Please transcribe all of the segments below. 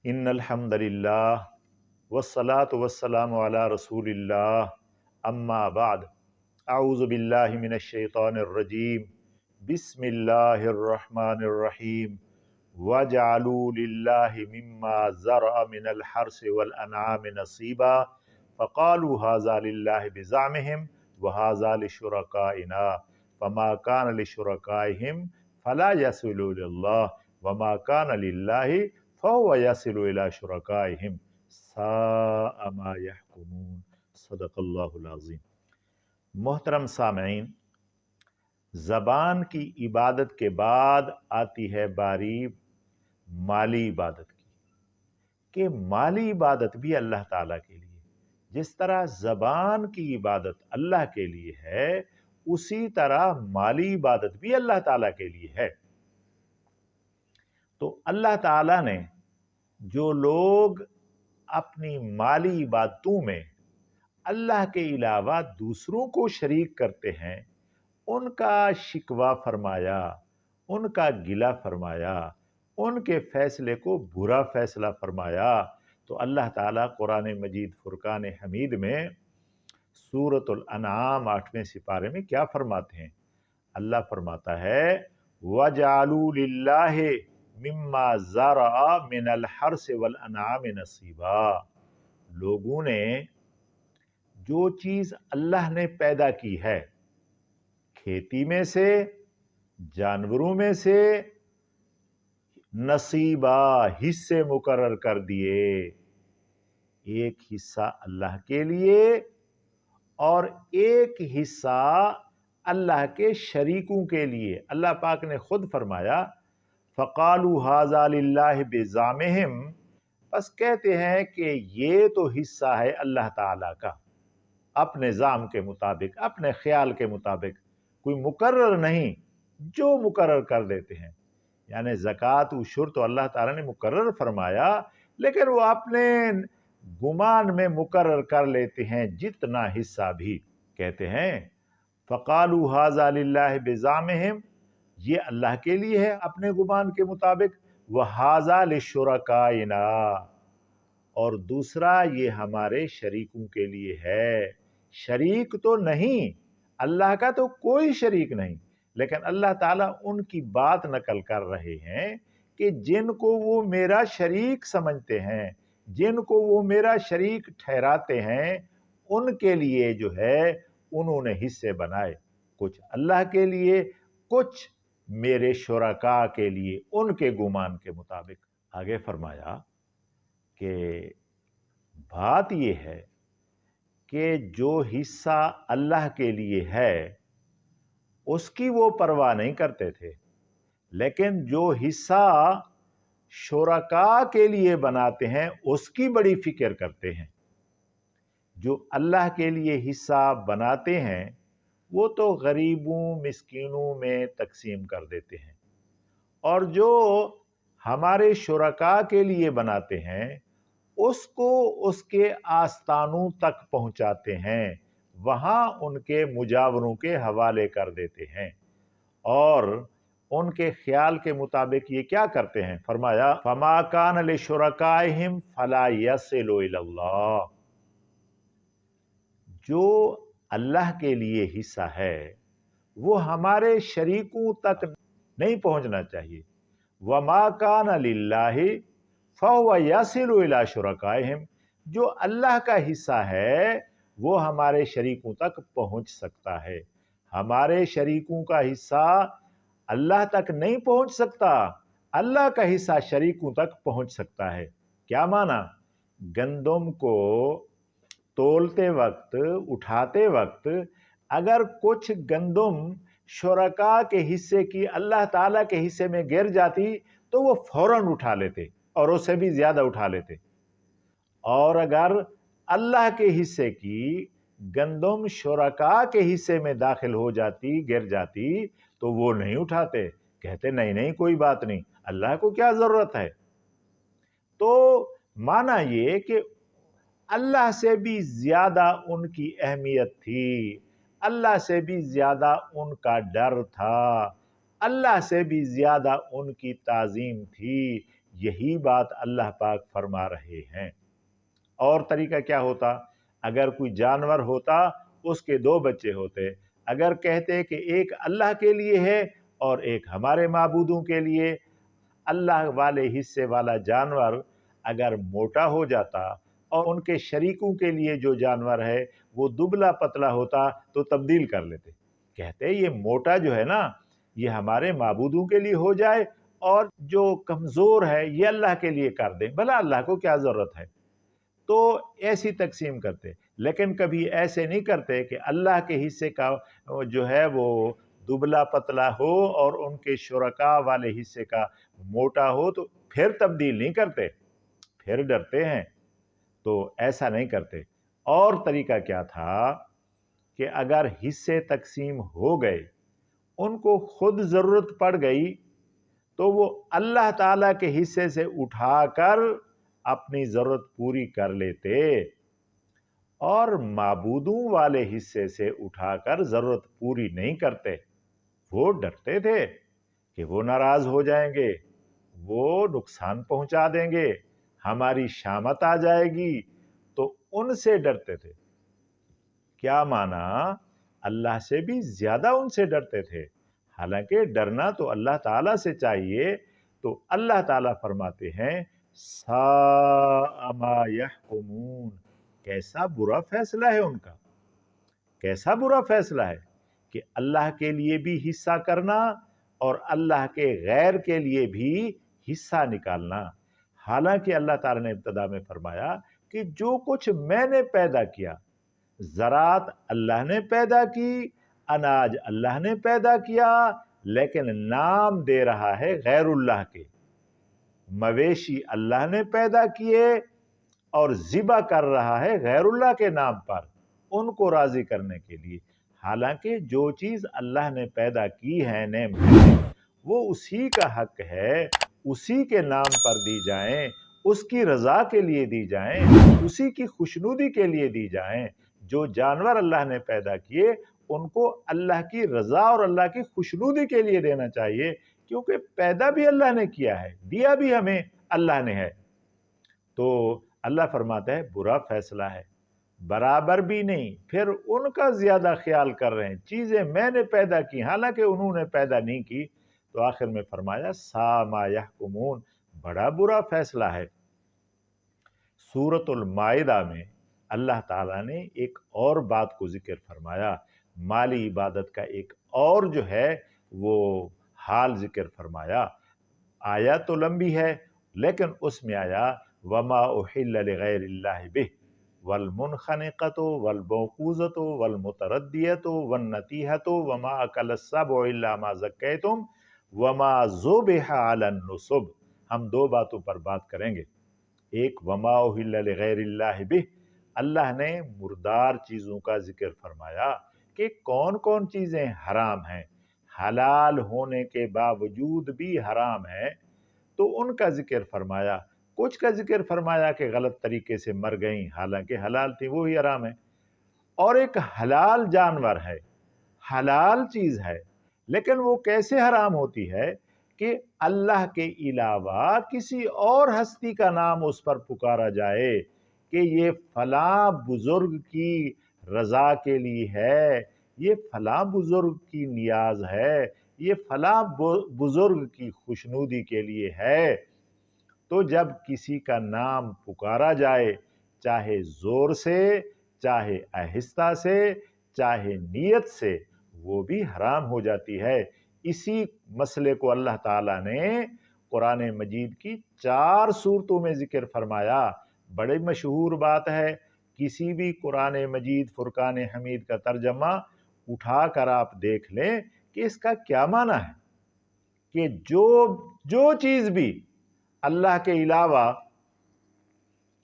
innal hamdalillah wassalatu wassalamu ala rasulillah amma ba'd a'udhu billahi minash shaitanir rajim bismillahir rahmanir rahim waj'alu lillahi mimma zara'a minal harsi wal an'ami nasiba faqalu hadha lillahi bizamihim wa hadha lishuraka'ina fama kana lishuraka'ihim fala yasilu lillah wama kana lillahi فَهُوَ يَصِلُ إِلَى شُرَكَائِهِمْ سَاءَ مَا يَحْكُمُونَ صدق اللہ العظیم۔ محترم سامعین، زبان کی عبادت کے بعد آتی ہے باری مالی عبادت کی، کہ مالی عبادت بھی اللہ تعالیٰ کے لیے، جس طرح زبان کی عبادت اللہ کے لیے ہے اسی طرح مالی عبادت بھی اللہ تعالیٰ کے لیے ہے۔ تو اللہ تعالیٰ نے جو لوگ اپنی مالی عبادتوں میں اللہ کے علاوہ دوسروں کو شریک کرتے ہیں ان کا شکوہ فرمایا، ان کا گلہ فرمایا، ان کے فیصلے کو برا فیصلہ فرمایا۔ تو اللہ تعالیٰ قرآن مجید فرقان حمید میں سورۃ الانعام 8ویں سپارے میں کیا فرماتے ہیں؟ اللہ فرماتا ہے وَجَعَلُوا لِلَّهِ مما زرع من الحرث والانعام نصیبا، لوگوں نے جو چیز اللہ نے پیدا کی ہے کھیتی میں سے، جانوروں میں سے، نصیبا حصے مقرر کر دیے، ایک حصہ اللہ کے لیے اور ایک حصہ اللہ کے شریکوں کے لیے۔ اللہ پاک نے خود فرمایا فَقَالُوا هَذَا لِلَّهِ بِزَعْمِهِمْ، بس کہتے ہیں کہ یہ تو حصہ ہے اللہ تعالیٰ کا، اپنے زعم کے مطابق، اپنے خیال کے مطابق، کوئی مقرر نہیں، جو مقرر کر دیتے ہیں۔ یعنی زکوٰۃ عشر تو اللہ تعالیٰ نے مقرر فرمایا، لیکن وہ اپنے گمان میں مقرر کر لیتے ہیں جتنا حصہ بھی۔ کہتے ہیں فَقَالُوا هَذَا لِلَّهِ بِزَعْمِهِمْ، یہ اللہ کے لیے ہے اپنے گمان کے مطابق، وَهَذَا لِشُرَكَائِنَا، اور دوسرا یہ ہمارے شریکوں کے لیے ہے۔ شریک تو نہیں، اللہ کا تو کوئی شریک نہیں، لیکن اللہ تعالیٰ ان کی بات نقل کر رہے ہیں کہ جن کو وہ میرا شریک سمجھتے ہیں، جن کو وہ میرا شریک ٹھہراتے ہیں، ان کے لیے جو ہے انہوں نے حصے بنائے، کچھ اللہ کے لیے، کچھ میرے شرکاء کے لیے، ان کے گمان کے مطابق۔ آگے فرمایا کہ بات یہ ہے کہ جو حصہ اللہ کے لیے ہے اس کی وہ پرواہ نہیں کرتے تھے، لیکن جو حصہ شرکاء کے لیے بناتے ہیں اس کی بڑی فکر کرتے ہیں۔ جو اللہ کے لیے حصہ بناتے ہیں وہ تو غریبوں مسکینوں میں تقسیم کر دیتے ہیں، اور جو ہمارے شرکاء کے لیے بناتے ہیں اس کو اس کے آستانوں تک پہنچاتے ہیں، وہاں ان کے مجاوروں کے حوالے کر دیتے ہیں، اور ان کے خیال کے مطابق یہ کیا کرتے ہیں؟ فرمایا فَمَا كَانَ لِشُرَكَائِهِمْ فَلَا يَصِلُ إِلَى اللَّهِ، جو اللہ کے لیے حصہ ہے وہ ہمارے شریکوں تک نہیں پہنچنا چاہیے۔ وَمَا كَانَ لِلَّهِ فَهُوَ يَصِلُ إِلَى شُرَكَائِهِمْ، جو اللہ کا حصہ ہے وہ ہمارے شریکوں تک پہنچ سکتا ہے۔ ہمارے شریکوں کا حصہ اللہ تک نہیں پہنچ سکتا، اللہ کا حصہ شریکوں تک پہنچ سکتا ہے۔ کیا معنی؟ گندم کو تولتے وقت، اٹھاتے وقت اگر کچھ گندم شرکاء کے حصے کی اللہ تعالیٰ کے حصے میں گر جاتی تو وہ فوراً اٹھا لیتے اور اس سے بھی زیادہ اٹھا لیتے، اور اگر اللہ کے حصے کی گندم شرکاء کے حصے میں داخل ہو جاتی، گر جاتی، تو وہ نہیں اٹھاتے، کہتے نہیں نہیں کوئی بات نہیں، اللہ کو کیا ضرورت ہے۔ تو معنی یہ کہ اللہ سے بھی زیادہ ان کی اہمیت تھی، اللہ سے بھی زیادہ ان کا ڈر تھا، اللہ سے بھی زیادہ ان کی تعظیم تھی، यही बात अल्लाह पाक फरमा रहे हैं। और तरीका क्या होता, अगर कोई जानवर होता उसके दो बच्चे होते, अगर कहते कि एक अल्लाह के लिए है और एक हमारे माबूदों के लिए, अल्लाह वाले हिस्से वाला जानवर अगर मोटा हो जाता और उनके शरीकों के लिए जो जानवर है वो दुबला पतला होता तो तब्दील कर लेते। कहते ये मोटा जो है ना ये हमारे माबूदों के लिए हो जाए और जो कमज़ोर है ये अल्लाह के लिए कर दें, भला अल्लाह को क्या ज़रूरत है। तो ऐसी तकसीम करते, लेकिन कभी ऐसे नहीं करते कि अल्लाह के हिस्से का जो है वो दुबला पतला हो और उनके शुरका वाले हिस्से का मोटा हो, तो फिर तब्दील नहीं करते, फिर डरते हैं, तो ऐसा नहीं करते। और तरीका क्या था कि अगर हिस्से तकसीम हो गए, उनको खुद ज़रूरत पड़ गई, तो वो अल्लाह ताला के हिस्से से उठाकर अपनी ज़रूरत पूरी कर लेते और माबूदों वाले हिस्से से उठाकर ज़रूरत पूरी नहीं करते। वो डरते थे कि वो नाराज़ हो जाएंगे, वो नुकसान पहुंचा देंगे, हमारी शामत आ जाएगी, तो उनसे डरते थे। क्या माना, अल्लाह से भी ज़्यादा उनसे डरते थे। हालांकि डरना तो अल्लाह ताला से चाहिए। तो अल्लाह ताला फरमाते हैं साअ मा यहकुमून, कैसा बुरा फैसला है उनका, कैसा बुरा फैसला है कि अल्लाह के लिए भी हिस्सा करना और अल्लाह के गैर के लिए भी हिस्सा निकालना। हालांकि अल्लाह ताला ने इब्तिदा में फरमाया कि जो कुछ मैंने पैदा किया, ज़रात अल्लाह ने पैदा की, अनाज अल्लाह ने पैदा किया, लेकिन नाम दे रहा है गैरुल्लाह के। मवेशी अल्लाह ने पैदा किए और ज़िबा कर रहा है गैरुल्लाह के नाम पर, उनको राज़ी करने के लिए। हालांकि जो चीज़ अल्लाह ने पैदा की है नेमतें, वो उसी का हक है, उसी के नाम पर दी जाएं, उसकी रज़ा के लिए दी जाएं, उसी की खुशनुदी के लिए दी जाएं। जो जानवर अल्लाह ने पैदा किए उनको अल्लाह की रज़ा और अल्लाह की खुशनुदी के लिए देना चाहिए, क्योंकि पैदा भी अल्लाह ने किया है, दिया भी हमें अल्लाह ने है। तो अल्लाह फरमाता है बुरा फैसला है, बराबर भी नहीं, फिर उनका ज़्यादा ख्याल कर रहे हैं। चीज़ें मैंने पैदा की, हालांकि उन्होंने पैदा नहीं की। तो आखिर में फरमाया सा मा यहकुमून, बड़ा बुरा फैसला है। सूरतुल माइदा में अल्लाह ताला ने एक और बात को जिक्र फरमाया, माली इबादत का एक और जो है वो हाल जिक्र फरमाया। आया तो लंबी है, लेकिन उसमें आया वमा उहिल्ल लिगैरिल्लाहि बिह वल मुनखनिक़तु वल मौक़ूज़तु वल मुतरद्दियतु वन नतीहतु वमा अकलस सबउ इल्ला मा ज़क्कैतुम वमा ज़ुबिहा अलन नुसब। हम दो बातों पर बात करेंगे। एक वमा उहिल्ल लिगैरिल्लाहि बिह, अल्लाह ने मुर्दार चीज़ों का जिक्र फरमाया कि कौन कौन चीज़ें हराम हैं, हलाल होने के बावजूद भी हराम है, तो उनका जिक्र फरमाया। कुछ का जिक्र फरमाया कि गलत तरीके से मर गई, हालांकि हलाल थी, वो ही हराम है। और एक हलाल जानवर है, हलाल चीज़ है, लेकिन वो कैसे हराम होती है कि अल्लाह के अलावा किसी और हस्ती का नाम उस पर पुकारा जाए कि ये फलां बुजुर्ग की रज़ा के लिए है, ये फलां बुजुर्ग की नियाज है, ये फलां बुजुर्ग की खुशनुदी के लिए है। तो जब किसी का नाम पुकारा जाए, चाहे जोर से, चाहे आहिस्ता से, चाहे नीयत से, वो भी हराम हो जाती है। इसी मसले को अल्लाह ताला ने कुरान मजीद की 4 सूरतों में जिक्र फरमाया। बड़ी मशहूर बात है, किसी भी कुरान मजीद फुरकान हमीद का तर्जमा उठा कर आप देख लें कि इसका क्या माना है कि जो चीज़ भी अल्लाह के अलावा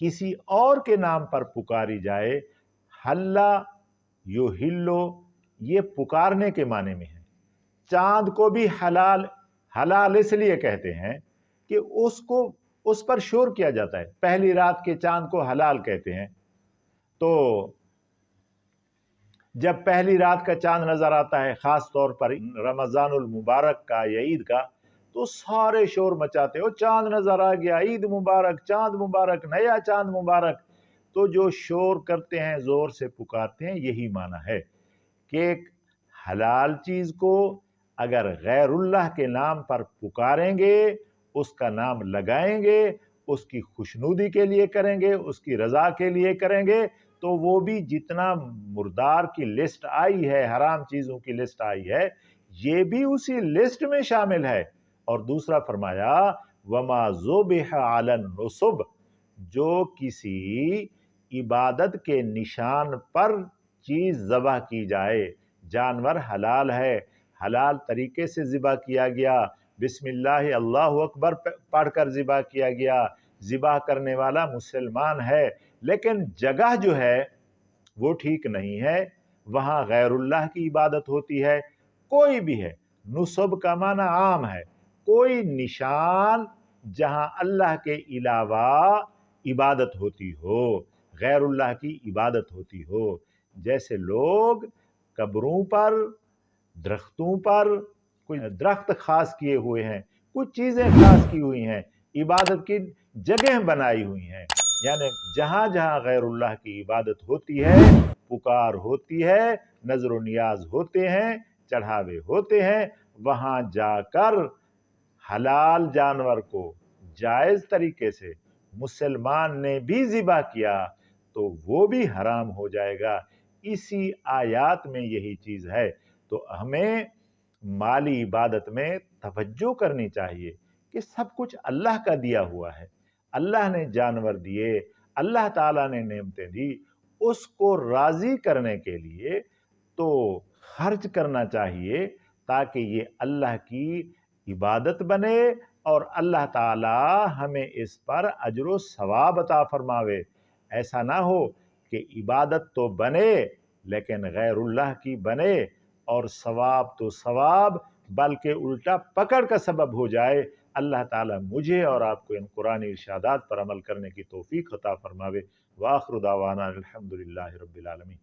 किसी और के नाम पर पुकारी जाए, हल्ला युहिल्लो, ये पुकारने के माने में है। चांद को भी हलाल हलाल इसलिए कहते हैं कि उसको उस पर शोर किया जाता है। पहली रात के चांद को हलाल कहते हैं। तो जब पहली रात का चांद नजर आता है, खास तौर पर रमजानुल मुबारक का या ईद का, تو सारे शोर मचाते हो, चांद नजर आ गया, ईद मुबारक, चांद मुबारक, नया चांद मुबारक। तो जो शोर करते हैं, जोर से पुकारते हैं, यही माना है कि एक हलाल चीज को अगर गैरुल्लाह के नाम पर पुकारेंगे, उसका नाम लगाएंगे, उसकी खुशनुदी के लिए करेंगे, उसकी रजा के लिए करेंगे, तो वो भी जितना मुर्दार की लिस्ट आई है, हराम चीजों की लिस्ट आई है, ये भी उसी लिस्ट में शामिल है। और दूसरा फरमाया वमा ज़ुबिह अलन नुसब, जो किसी इबादत के निशान पर चीज ज़बह की जाए, जानवर हलाल है, हलाल तरीके से ज़िबा किया गया, बिस्मिल्लाह अल्लाहु अकबर पढ़कर ज़िबा किया गया, ज़िबा करने वाला मुसलमान है, लेकिन जगह जो है वो ठीक नहीं है, वहाँ गैरुल्लाह की इबादत होती है, कोई भी है। नुसब का माना आम है, कोई निशान जहाँ अल्लाह के अलावा इबादत होती हो, गैरुल्लाह की इबादत होती हो। जैसे लोग कब्रों पर, दरख्तों पर कोई दरख्त खास किए हुए हैं, कुछ चीज़ें खास की हुई हैं, इबादत की जगह बनाई हुई हैं, यानी जहाँ जहाँ गैरुल्लाह की इबादत होती है, पुकार होती है, नजर नियाज होते हैं, चढ़ावे होते हैं, वहाँ जाकर हलाल जानवर को जायज़ तरीके से मुसलमान ने भी ज़िबा किया तो वो भी हराम हो जाएगा। इसी आयात में यही चीज़ है। तो हमें माली इबादत में तवज्जो करनी चाहिए कि सब कुछ अल्लाह का दिया हुआ है, अल्लाह ने जानवर दिए, अल्लाह ताला ने नेमतें दी, उसको राज़ी करने के लिए तो खर्च करना चाहिए ताकि ये अल्लाह की इबादत बने और अल्लाह ताला हमें इस पर अजर सवाब अता फरमावे। ऐसा ना हो कि इबादत तो बने लेकिन गैरुल्लाह की बने और सवाब तो सवाब बल्कि उल्टा पकड़ का सबब हो जाए। अल्लाह ताला मुझे और आपको इन कुरानी इरशादात पर अमल करने की तौफीक अता फरमावे। व आखिरु दावाना अल्हम्दुलिल्लाहि रब्बिल आलमीन।